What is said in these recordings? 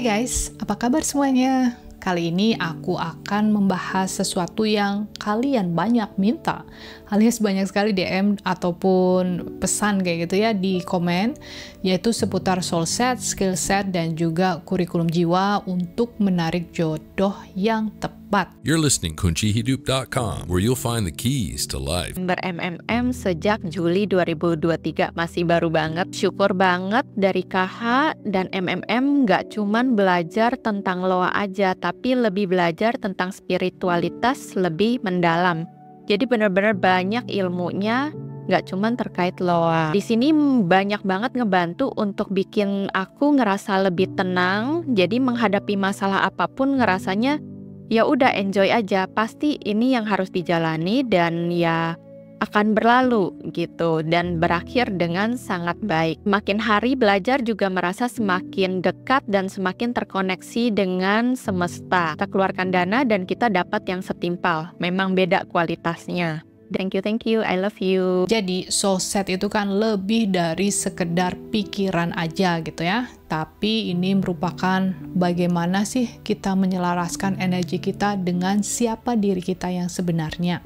Hai guys, apa kabar semuanya? Kali ini aku akan membahas sesuatu yang kalian banyak minta, alias banyak sekali DM ataupun pesan kayak gitu ya di komen, yaitu seputar soul set, skill set, dan juga kurikulum jiwa untuk menarik jodoh yang tepat. You're listening kuncihidup.com, where you'll find the keys to life. Ber-MMM sejak Juli 2023, masih baru banget. Syukur banget dari KH dan MMM gak cuman belajar tentang loa aja, tapi lebih belajar tentang spiritualitas lebih mendalam. Jadi benar-benar banyak ilmunya, gak cuman terkait loa. Di sini banyak banget ngebantu untuk bikin aku ngerasa lebih tenang. Jadi menghadapi masalah apapun ngerasanya ya udah enjoy aja, pasti ini yang harus dijalani dan ya akan berlalu gitu dan berakhir dengan sangat baik. Makin hari belajar juga merasa semakin dekat dan semakin terkoneksi dengan semesta. Kita keluarkan dana dan kita dapat yang setimpal. Memang beda kualitasnya. Thank you, I love you. Jadi soul set itu kan lebih dari sekedar pikiran aja gitu ya. Tapi ini merupakan bagaimana sih kita menyelaraskan energi kita dengan siapa diri kita yang sebenarnya.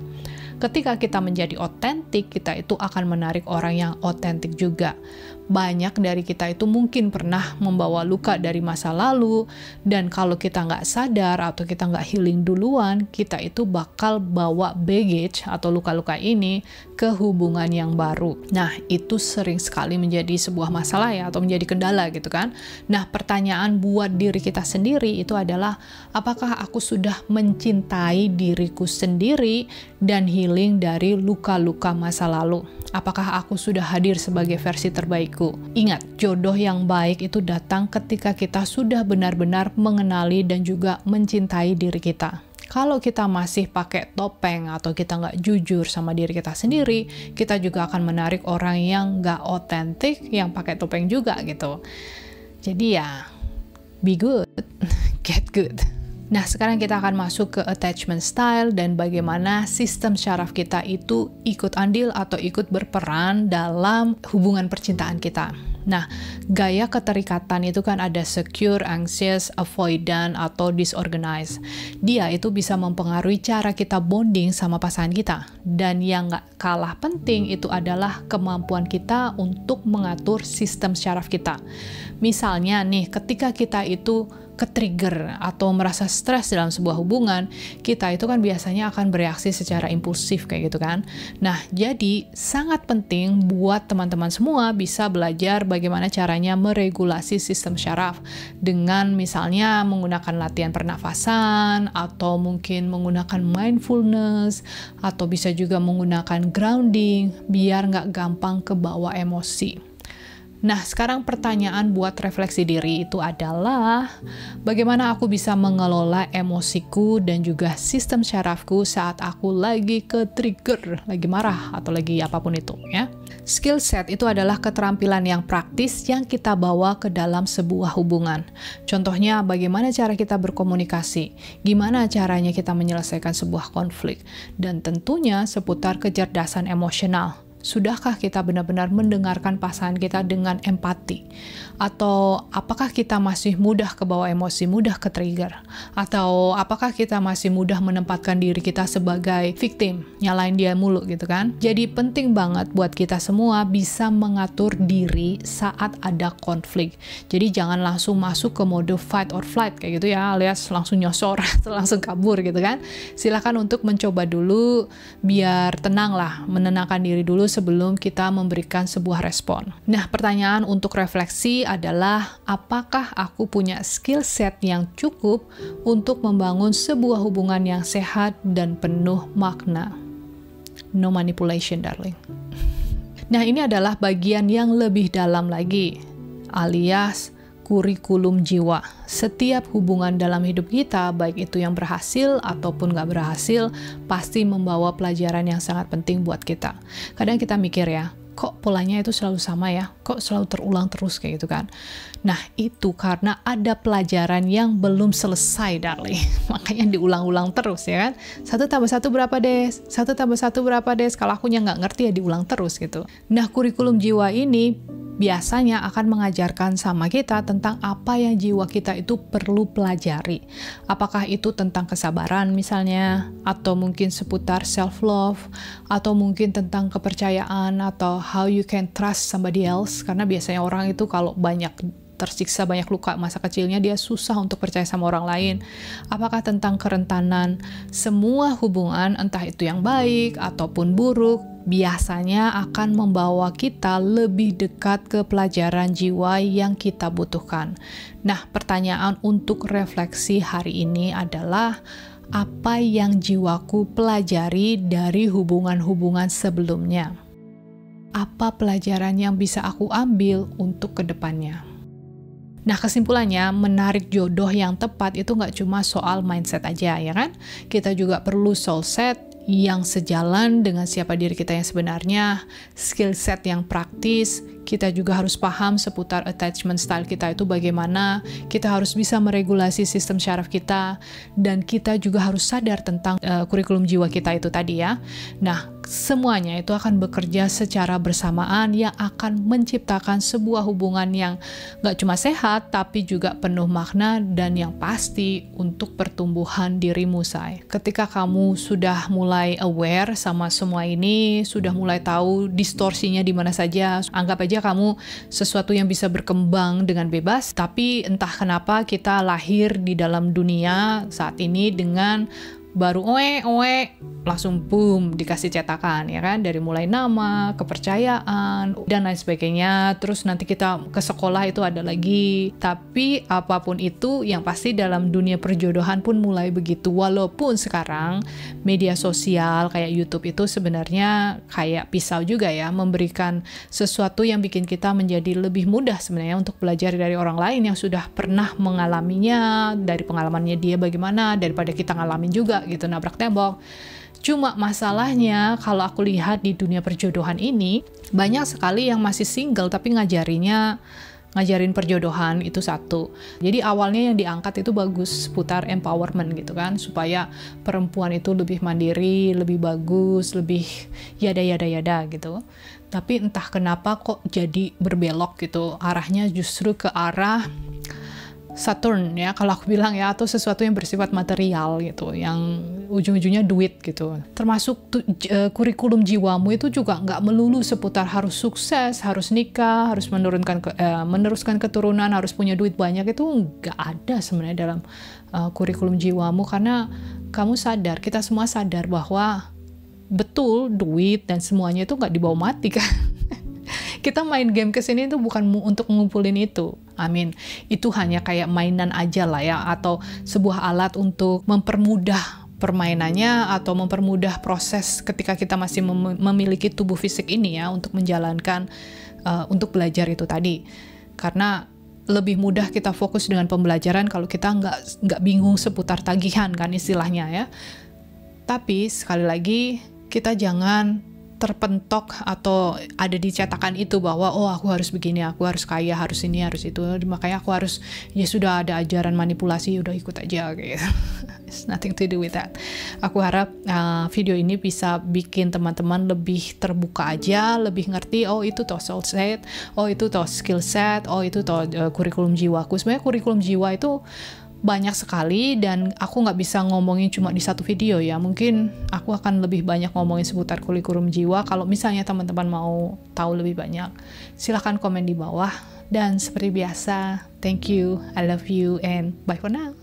Ketika kita menjadi otentik, kita itu akan menarik orang yang otentik juga. Banyak dari kita itu mungkin pernah membawa luka dari masa lalu, dan kalau kita nggak sadar atau kita nggak healing duluan, kita itu bakal bawa baggage atau luka-luka ini ke hubungan yang baru. Nah, itu sering sekali menjadi sebuah masalah ya, atau menjadi kendala gitu kan. Nah, pertanyaan buat diri kita sendiri itu adalah, apakah aku sudah mencintai diriku sendiri dan healing dari luka-luka masa lalu? Apakah aku sudah hadir sebagai versi terbaikku? Ingat, jodoh yang baik itu datang ketika kita sudah benar-benar mengenali dan juga mencintai diri kita. Kalau kita masih pakai topeng atau kita nggak jujur sama diri kita sendiri, kita juga akan menarik orang yang nggak otentik, yang pakai topeng juga gitu. Jadi ya, be good, get good. Nah, sekarang kita akan masuk ke attachment style dan bagaimana sistem syaraf kita itu ikut andil atau ikut berperan dalam hubungan percintaan kita. Nah, gaya keterikatan itu kan ada secure, anxious, avoidant, atau disorganized. Dia itu bisa mempengaruhi cara kita bonding sama pasangan kita. Dan yang gak kalah penting itu adalah kemampuan kita untuk mengatur sistem syaraf kita. Misalnya nih, ketika kita itu ke-trigger atau merasa stres dalam sebuah hubungan, kita itu kan biasanya akan bereaksi secara impulsif kayak gitu kan. Nah, jadi sangat penting buat teman-teman semua bisa belajar bagaimana caranya meregulasi sistem syaraf dengan misalnya menggunakan latihan pernafasan atau mungkin menggunakan mindfulness atau bisa juga menggunakan grounding biar nggak gampang kebawa emosi. Nah, sekarang pertanyaan buat refleksi diri itu adalah bagaimana aku bisa mengelola emosiku dan juga sistem syarafku saat aku lagi ke-trigger, lagi marah, atau lagi apapun itu ya. Skill set itu adalah keterampilan yang praktis yang kita bawa ke dalam sebuah hubungan. Contohnya, bagaimana cara kita berkomunikasi, gimana caranya kita menyelesaikan sebuah konflik, dan tentunya seputar kecerdasan emosional. Sudahkah kita benar-benar mendengarkan pasangan kita dengan empati? Atau apakah kita masih mudah kebawa emosi, mudah ke-trigger? Atau apakah kita masih mudah menempatkan diri kita sebagai victim, nyalain dia mulu gitu kan? Jadi penting banget buat kita semua bisa mengatur diri saat ada konflik. Jadi jangan langsung masuk ke mode fight or flight kayak gitu ya, alias langsung nyosor atau langsung kabur gitu kan. Silakan untuk mencoba dulu biar tenang lah, menenangkan diri dulu sebelum kita memberikan sebuah respon. Nah, pertanyaan untuk refleksi adalah apakah aku punya skill set yang cukup untuk membangun sebuah hubungan yang sehat dan penuh makna. No manipulation, darling. Nah, ini adalah bagian yang lebih dalam lagi, alias kurikulum jiwa. Setiap hubungan dalam hidup kita, baik itu yang berhasil ataupun gak berhasil, pasti membawa pelajaran yang sangat penting buat kita. Kadang kita mikir ya, kok polanya itu selalu sama ya? kok selalu terulang terus kayak gitu kan. Nah, itu karena ada pelajaran yang belum selesai, darling. Makanya diulang-ulang terus ya kan. 1 tambah 1 berapa, Des? 1 tambah 1 berapa, Des? Kalau akunya nggak ngerti ya diulang terus gitu. Nah, kurikulum jiwa ini biasanya akan mengajarkan sama kita tentang apa yang jiwa kita itu perlu pelajari. Apakah itu tentang kesabaran misalnya, atau mungkin seputar self-love, atau mungkin tentang kepercayaan, atau how you can trust somebody else. Karena biasanya orang itu kalau banyak tersiksa, banyak luka masa kecilnya, dia susah untuk percaya sama orang lain. Apakah tentang kerentanan semua hubungan, entah itu yang baik ataupun buruk, biasanya akan membawa kita lebih dekat ke pelajaran jiwa yang kita butuhkan. Nah, pertanyaan untuk refleksi hari ini adalah, apa yang jiwaku pelajari dari hubungan-hubungan sebelumnya? Apa pelajaran yang bisa aku ambil untuk kedepannya? Nah, kesimpulannya, menarik jodoh yang tepat itu nggak cuma soal mindset aja, ya kan? Kita juga perlu soul set yang sejalan dengan siapa diri kita yang sebenarnya, skill set yang praktis. Kita juga harus paham seputar attachment style kita itu bagaimana, kita harus bisa meregulasi sistem syaraf kita, dan kita juga harus sadar tentang kurikulum jiwa kita itu tadi ya. Nah, semuanya itu akan bekerja secara bersamaan yang akan menciptakan sebuah hubungan yang gak cuma sehat, tapi juga penuh makna dan yang pasti untuk pertumbuhan dirimu, say. Ketika kamu sudah mulai aware sama semua ini, sudah mulai tahu distorsinya di mana saja, anggap aja kamu sesuatu yang bisa berkembang dengan bebas, tapi entah kenapa kita lahir di dalam dunia saat ini dengan baru langsung boom dikasih cetakan ya kan, dari mulai nama, kepercayaan dan lain sebagainya. Terus nanti kita ke sekolah itu ada lagi. Tapi apapun itu, yang pasti dalam dunia perjodohan pun mulai begitu. Walaupun sekarang media sosial kayak YouTube itu sebenarnya kayak pisau juga ya, memberikan sesuatu yang bikin kita menjadi lebih mudah sebenarnya untuk belajar dari orang lain yang sudah pernah mengalaminya, dari pengalamannya dia bagaimana, daripada kita ngalamin juga gitu, nabrak tembok. Cuma masalahnya kalau aku lihat di dunia perjodohan ini, banyak sekali yang masih single tapi ngajarin perjodohan itu satu. Jadi awalnya yang diangkat itu bagus seputar empowerment gitu kan, supaya perempuan itu lebih mandiri, lebih bagus, lebih yada gitu. Tapi entah kenapa kok jadi berbelok gitu, arahnya justru ke arah Saturn ya, kalau aku bilang ya, atau sesuatu yang bersifat material gitu, yang ujung-ujungnya duit gitu. Termasuk kurikulum jiwamu itu juga nggak melulu seputar harus sukses, harus nikah, harus meneruskan keturunan, harus punya duit banyak. Itu nggak ada sebenarnya dalam kurikulum jiwamu, karena kamu sadar, kita semua sadar bahwa betul duit dan semuanya itu nggak dibawa mati kan. Kita main game kesini itu bukan untuk ngumpulin itu. Amin. Itu hanya kayak mainan aja lah ya, atau sebuah alat untuk mempermudah permainannya atau mempermudah proses ketika kita masih memiliki tubuh fisik ini ya, untuk menjalankan, untuk belajar itu tadi. Karena lebih mudah kita fokus dengan pembelajaran kalau kita nggak bingung seputar tagihan kan istilahnya ya. Tapi sekali lagi, kita jangan terpentok atau ada di cetakan itu bahwa oh aku harus begini, aku harus kaya, harus ini, harus itu, makanya aku harus, ya sudah ada ajaran manipulasi, udah ikut aja gitu. It's nothing to do with that. Aku harap video ini bisa bikin teman-teman lebih terbuka aja, lebih ngerti, oh itu toh soul set, oh itu toh skill set, oh itu toh kurikulum jiwaku. Sebenarnya kurikulum jiwa itu banyak sekali dan aku nggak bisa ngomongin cuma di satu video ya. Mungkin aku akan lebih banyak ngomongin seputar kurikulum jiwa. Kalau misalnya teman-teman mau tahu lebih banyak, silahkan komen di bawah. Dan seperti biasa, thank you, I love you, and bye for now.